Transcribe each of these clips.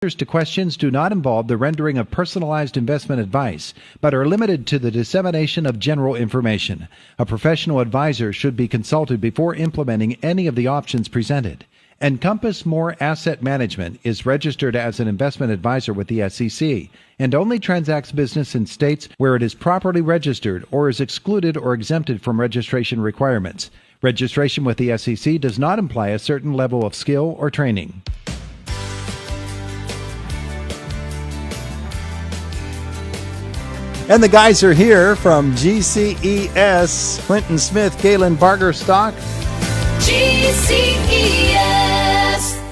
To questions do not involve the rendering of personalized investment advice, but are limited to the dissemination of general information. A professional advisor should be consulted before implementing any of the options presented. Encompass More Asset Management is registered as an investment advisor with the SEC and only transacts business in states where it is properly registered or is excluded or exempted from registration requirements. Registration with the SEC does not imply a certain level of skill or training. And the guys are here from GCES, Clinton Smith, Galen Bargerstock. GCES.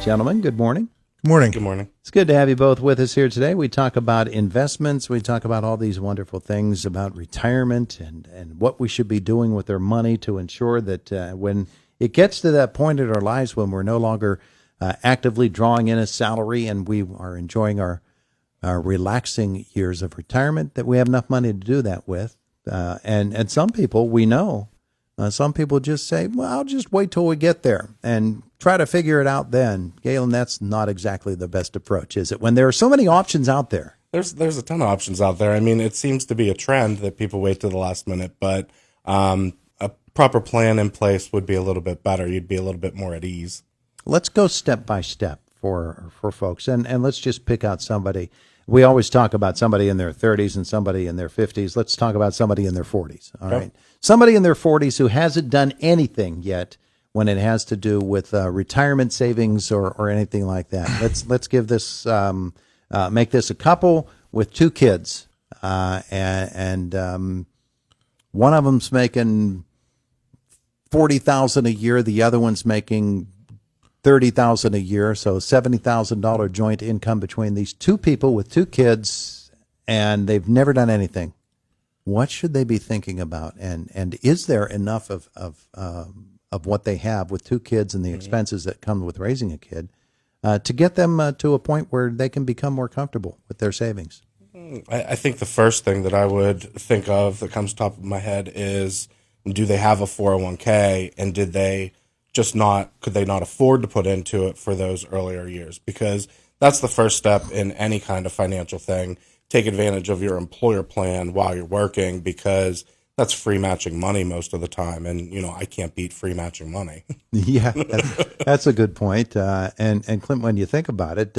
Gentlemen, good morning. Good morning. Good morning. It's good to have you both with us here today. We talk about investments. We talk about all these wonderful things about retirement and what we should be doing with our money to ensure that when it gets to that point in our lives when we're no longer actively drawing in a salary and we are enjoying our relaxing years of retirement, that we have enough money to do that with. And some people we know, some people just say, well, I'll just wait till we get there and try to figure it out then. Galen, that's not exactly the best approach, is it? When there are so many options out there. There's a ton of options out there. I mean, it seems to be a trend that people wait to the last minute, but a proper plan in place would be a little bit better. You'd be a little bit more at ease. Let's go step by step for folks, and let's just pick out somebody. We always talk about somebody in their 30s and somebody in their 50s. Let's talk about somebody in their 40s. All right. Somebody in their 40s who hasn't done anything yet when it has to do with retirement savings or anything like that. Let's give this make this a couple with two kids, and one of them's making $40,000 a year. The other one's making $30,000 a year, so $70,000 joint income between these two people with two kids, and they've never done anything. What should they be thinking about? And is there enough of what they have with two kids and the expenses that come with raising a kid to get them to a point where they can become more comfortable with their savings? I think the first thing that I would think of that comes top of my head is, do they have a 401k, and could they not afford to put into it for those earlier years? Because that's the first step in any kind of financial thing. Take advantage of your employer plan while you're working, because that's free matching money most of the time. And, I can't beat free matching money. Yeah, that's a good point. And Clint, when you think about it,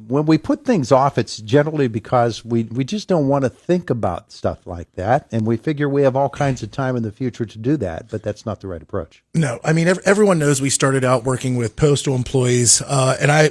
when we put things off, it's generally because we just don't want to think about stuff like that. And we figure we have all kinds of time in the future to do that, but that's not the right approach. No, I mean, everyone knows we started out working with postal employees. And I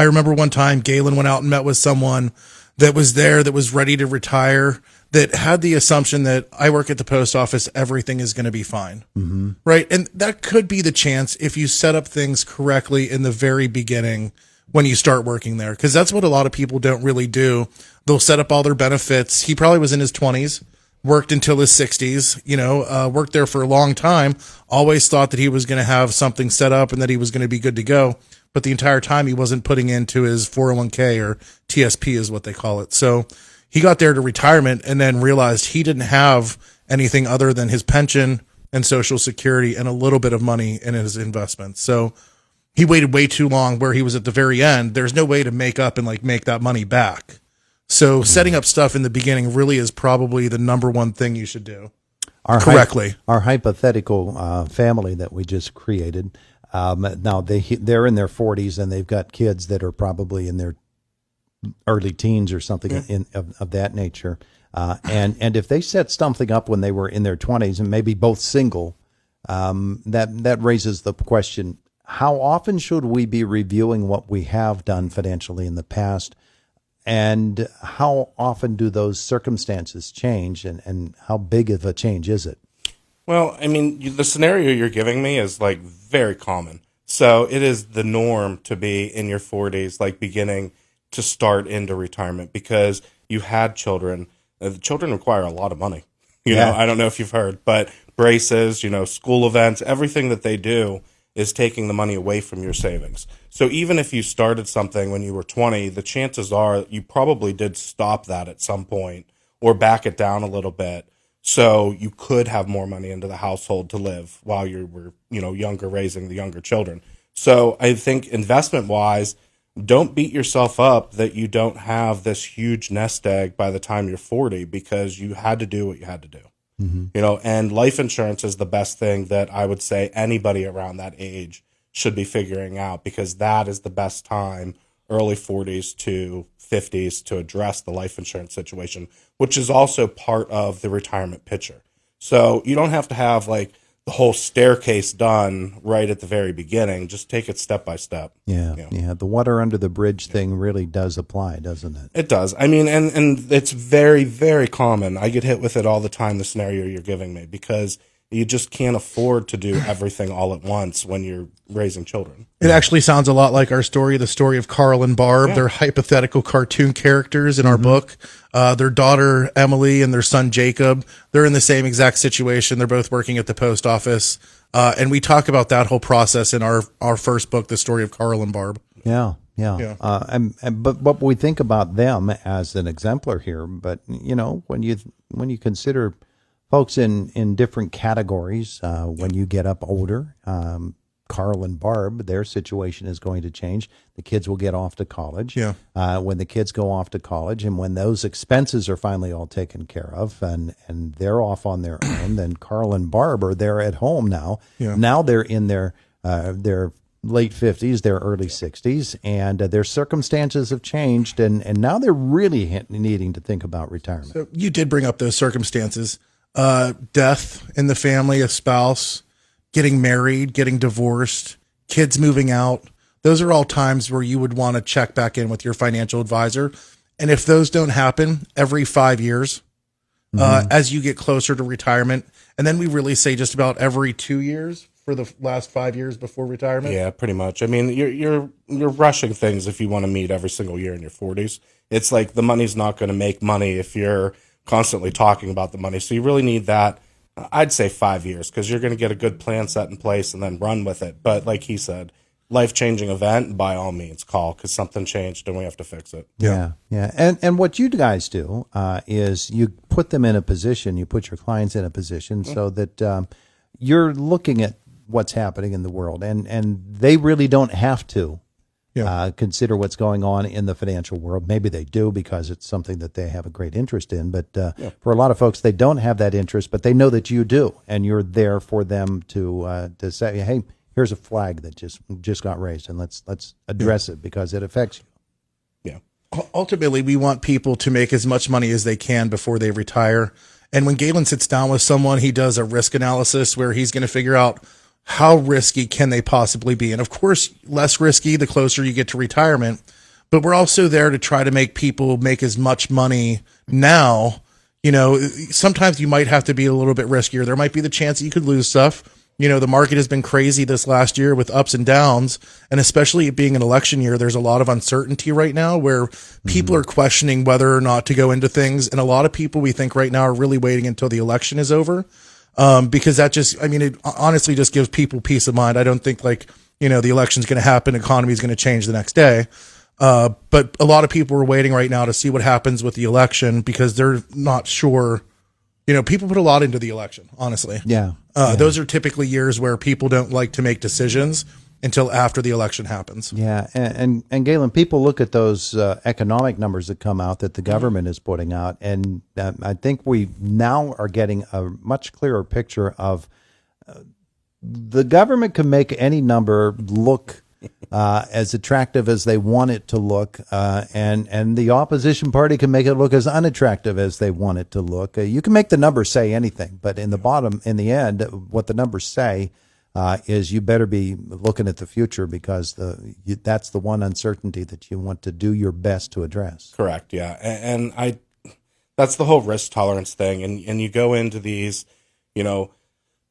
remember one time Galen went out and met with someone that was there, that was ready to retire, that had the assumption that I work at the post office, everything is going to be fine. Mm-hmm. Right. And that could be the chance if you set up things correctly in the very beginning when you start working there, because that's what a lot of people don't really do. They'll set up all their benefits. He probably was in his 20s, worked until his 60s, worked there for a long time, always thought that he was going to have something set up and that he was going to be good to go. But the entire time he wasn't putting into his 401k, or TSP is what they call it. So he got there to retirement and then realized he didn't have anything other than his pension and Social Security and a little bit of money in his investments. So he waited way too long, where he was at the very end. There's no way to make up and make that money back. So setting up stuff in the beginning really is probably the number one thing you should do correctly. Our hypothetical family that we just created, now they're in their 40s and they've got kids that are probably in their early teens or something of that nature. And if they set something up when they were in their 20s and maybe both single, that raises the question, how often should we be reviewing what we have done financially in the past, and how often do those circumstances change, and how big of a change is it? Well, I mean, the scenario you're giving me is very common. So it is the norm to be in your 40s, beginning to start into retirement, because you had children. The children require a lot of money. You know, I don't know if you've heard, but braces, school events, everything that they do is taking the money away from your savings. So even if you started something when you were 20, the chances are you probably did stop that at some point or back it down a little bit, so you could have more money into the household to live while you were, younger, raising the younger children. So I think investment-wise, don't beat yourself up that you don't have this huge nest egg by the time you're 40, because you had to do what you had to do. And life insurance is the best thing that I would say anybody around that age should be figuring out, because that is the best time, early 40s to 50s, to address the life insurance situation, which is also part of the retirement picture. So you don't have to have like the whole staircase done right at the very beginning. Just take it step by step. Yeah. The water under the bridge thing really does apply, doesn't it? It does. I mean, and it's very, very common. I get hit with it all the time, the scenario you're giving me, because you just can't afford to do everything all at once when you're raising children. It actually sounds a lot like our story, the story of Carl and Barb. They're hypothetical cartoon characters in our book. Their daughter, Emily, and their son, Jacob, they're in the same exact situation. They're both working at the post office. And we talk about that whole process in our first book, The Story of Carl and Barb. Yeah. But we think about them as an exemplar here. But, when you consider folks in different categories, when you get up older, Carl and Barb, their situation is going to change. The kids will get off to college. When the kids go off to college, and when those expenses are finally all taken care of, and they're off on their own, then Carl and Barb are there at home now. Now they're in their late 50s, their early 60s, and their circumstances have changed, and now they're really needing to think about retirement. So you did bring up those circumstances. Death in the family, a spouse, getting married, getting divorced, kids moving out. Those are all times where you would want to check back in with your financial advisor. And if those don't happen every 5 years, as you get closer to retirement, and then we really say just about every 2 years for the last 5 years before retirement. Yeah, pretty much. I mean, you're rushing things if you want to meet every single year in your 40s. It's like the money's not going to make money if you're constantly talking about the money. So you really need that, I'd say 5 years, because you're going to get a good plan set in place and then run with it. But like he said, life-changing event, by all means, call, because something changed and we have to fix it. Yeah. And what you guys do is you put them in a position, you put your clients in a position so that you're looking at what's happening in the world, and they really don't have to consider what's going on in the financial world. Maybe they do because it's something that they have a great interest in, but for a lot of folks, they don't have that interest, but they know that you do, and you're there for them to say, hey, here's a flag that just got raised, and let's address it because it affects you. Yeah. Ultimately, we want people to make as much money as they can before they retire. And when Galen sits down with someone, he does a risk analysis where he's going to figure out how risky can they possibly be. And of course, less risky the closer you get to retirement. But we're also there to try to make people make as much money now. Sometimes you might have to be a little bit riskier. There might be the chance that you could lose stuff. The market has been crazy this last year with ups and downs, and especially it being an election year, there's a lot of uncertainty right now where people are questioning whether or not to go into things. And a lot of people, we think right now, are really waiting until the election is over. Because that it honestly just gives people peace of mind. I don't think the election's going to happen, economy is going to change the next day. But a lot of people are waiting right now to see what happens with the election because they're not sure. People put a lot into the election, honestly. Those are typically years where people don't like to make decisions until after the election happens. Yeah. And Galen, people look at those economic numbers that come out that the government is putting out. And I think we now are getting a much clearer picture of the government can make any number look as attractive as they want it to look. And the opposition party can make it look as unattractive as they want it to look. You can make the numbers say anything, but in the end, what the numbers say is you better be looking at the future because that's the one uncertainty that you want to do your best to address. Correct. Yeah. And that's the whole risk tolerance thing. And you go into these,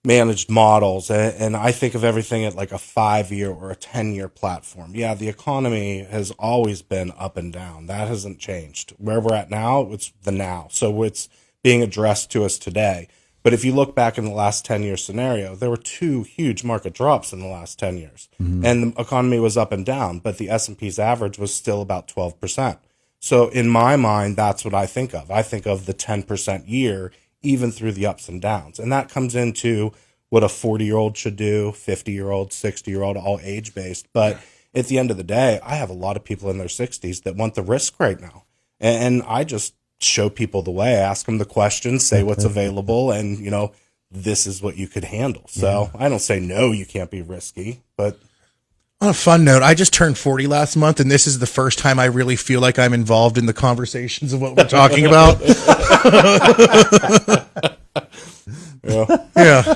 managed models, and I think of everything at like a 5-year or a 10-year platform. Yeah. The economy has always been up and down. That hasn't changed. Where we're at now, it's the now. So it's being addressed to us today. But if you look back in the last 10-year scenario, there were 2 huge market drops in the last 10 years. Mm-hmm. And the economy was up and down, but the S&P's average was still about 12%. So in my mind, that's what I think of. I think of the 10% year, even through the ups and downs. And that comes into what a 40-year-old should do, 50-year-old, 60-year-old, all age-based. But at the end of the day, I have a lot of people in their 60s that want the risk right now. And I just show people the way, ask them the questions, say what's available, and, this is what you could handle. So I don't say, no, you can't be risky, but. On a fun note, I just turned 40 last month, and this is the first time I really feel like I'm involved in the conversations of what we're talking about. Yeah.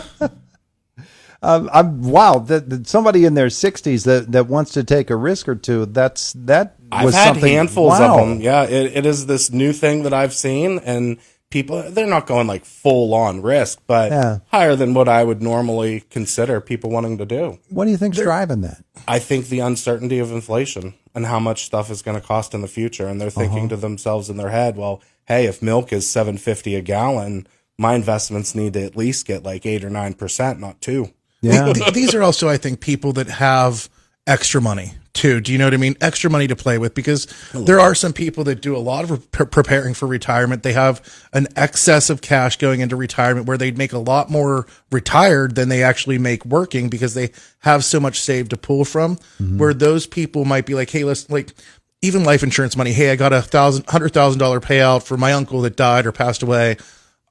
Wow. That somebody in their 60s that wants to take a risk or two. I've had handfuls of them. Yeah, it is this new thing that I've seen, and people, they're not going like full on risk, but higher than what I would normally consider people wanting to do. What do you think's driving that? I think the uncertainty of inflation and how much stuff is going to cost in the future, and they're thinking to themselves in their head, well, hey, if milk is $7.50 a gallon, my investments need to at least get like 8 or 9%, not 2. Yeah. These are also, I think, people that have extra money too. Do you know what I mean? Extra money to play with, because there are some people that do a lot of preparing for retirement. They have an excess of cash going into retirement where they'd make a lot more retired than they actually make working, because they have so much saved to pull from, where those people might be like, hey, let's like even life insurance money. Hey, I got $100,000 payout for my uncle that died or passed away.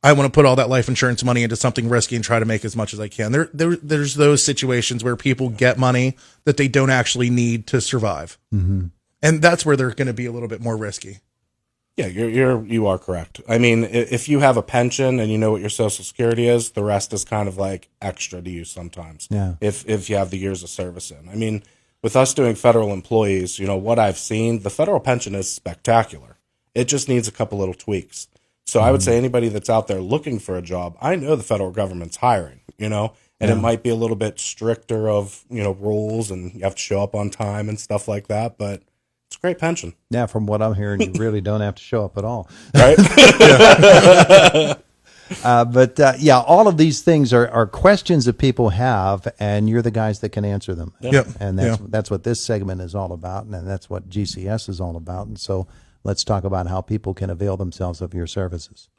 I want to put all that life insurance money into something risky and try to make as much as I can. There's those situations where people get money that they don't actually need to survive. And that's where they're going to be a little bit more risky. Yeah, you are correct. I mean, if you have a pension and you know what your Social Security is, the rest is kind of like extra to you sometimes. Yeah. If you have the years of service in. I mean, with us doing federal employees, what I've seen, the federal pension is spectacular. It just needs a couple little tweaks. So I would say anybody that's out there looking for a job, I know the federal government's hiring, and it might be a little bit stricter of, rules, and you have to show up on time and stuff like that, but it's a great pension. Yeah, from what I'm hearing, you really don't have to show up at all. Right? All of these things are questions that people have, and you're the guys that can answer them. Yep. And that's what this segment is all about, and that's what GCES is all about. And so let's talk about how people can avail themselves of your services.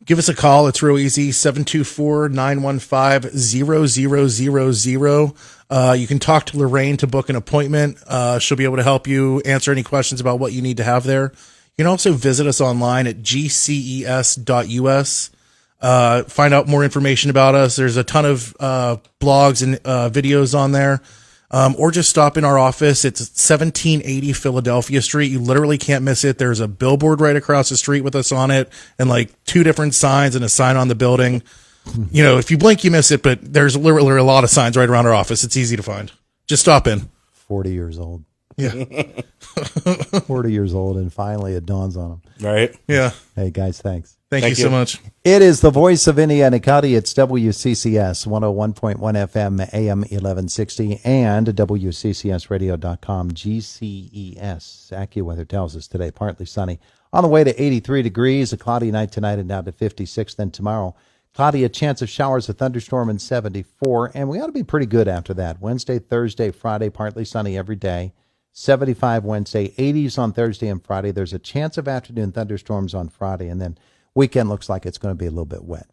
Give us a call. It's real easy. 724-915-0000. You can talk to Lorraine to book an appointment. She'll be able to help you answer any questions about what you need to have there. You can also visit us online at gces.us. Find out more information about us. There's a ton of blogs and videos on there. Or just stop in our office. It's 1780 Philadelphia Street. You literally can't miss it. There's a billboard right across the street with us on it, and like 2 different signs and a sign on the building. If you blink, you miss it, but there's literally a lot of signs right around our office. It's easy to find. Just stop in. 40 years old. Yeah. 40 years old, and finally it dawns on them. Right? Yeah. Hey, guys, thanks. Thank you so much. It is the voice of Indiana County. It's WCCS 101.1 FM, AM 1160, and WCCSradio.com. GCES. AccuWeather tells us today, partly sunny. On the way to 83 degrees, a cloudy night tonight and down to 56. Then tomorrow, cloudy, a chance of showers, a thunderstorm, and 74. And we ought to be pretty good after that. Wednesday, Thursday, Friday, partly sunny every day. 75 Wednesday, 80s on Thursday and Friday. There's a chance of afternoon thunderstorms on Friday, and then weekend looks like it's going to be a little bit wet.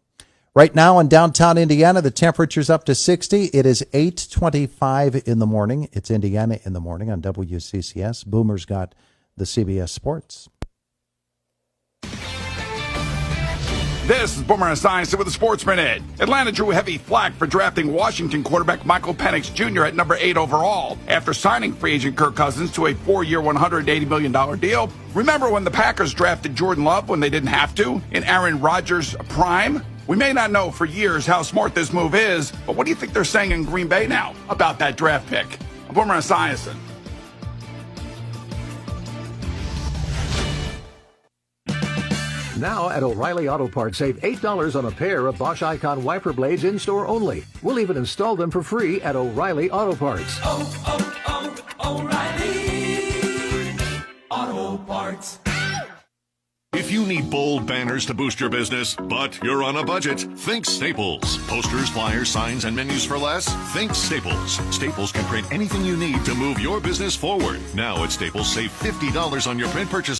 Right now in downtown Indiana, the temperature's up to 60. It is 8:25 in the morning. It's Indiana in the morning on WCCS. Boomer's got the CBS Sports. This is Boomer Esiason with the Sports Minute. Atlanta drew heavy flack for drafting Washington quarterback Michael Penix Jr. at number 8 overall after signing free agent Kirk Cousins to a 4-year, $180 million deal. Remember when the Packers drafted Jordan Love when they didn't have to in Aaron Rodgers' prime? We may not know for years how smart this move is, but what do you think they're saying in Green Bay now about that draft pick? I'm Boomer Esiason. Now at O'Reilly Auto Parts, save $8 on a pair of Bosch Icon wiper blades in-store only. We'll even install them for free at O'Reilly Auto Parts. O'Reilly Auto Parts. If you need bold banners to boost your business, but you're on a budget, think Staples. Posters, flyers, signs, and menus for less? Think Staples. Staples can print anything you need to move your business forward. Now at Staples, save $50 on your print purchase.